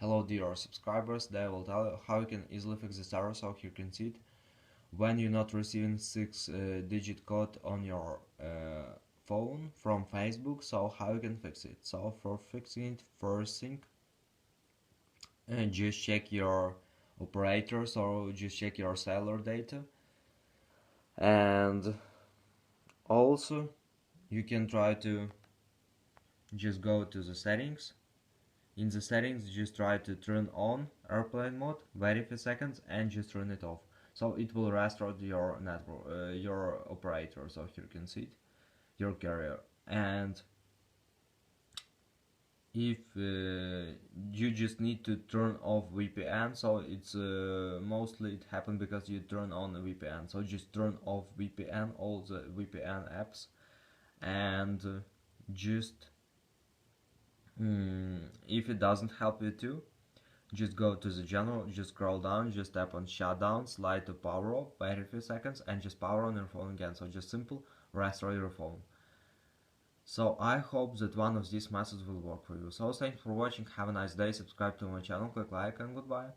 Hello dear subscribers, today I will tell you how you can easily fix this error. So here you can see it when you're not receiving 6 digit code on your phone from Facebook. So how you can fix it? So for fixing it, first thing, just check your operators or just check your cellular data, and also you can try to just go to the settings. In the settings, just try to turn on airplane mode, wait a few seconds, and just turn it off. So it will restore your network, your operator. So here you can see it, your carrier. And if you just need to turn off VPN, so it's mostly it happens because you turn on a VPN. So just turn off VPN, all the VPN apps, and just if it doesn't help you too, just go to the general, just scroll down, just tap on shutdown, slide to power off, wait a few seconds, and just power on your phone again. So just simple restore your phone. So I hope that one of these methods will work for you. So thanks for watching, have a nice day, subscribe to my channel, click like, and goodbye.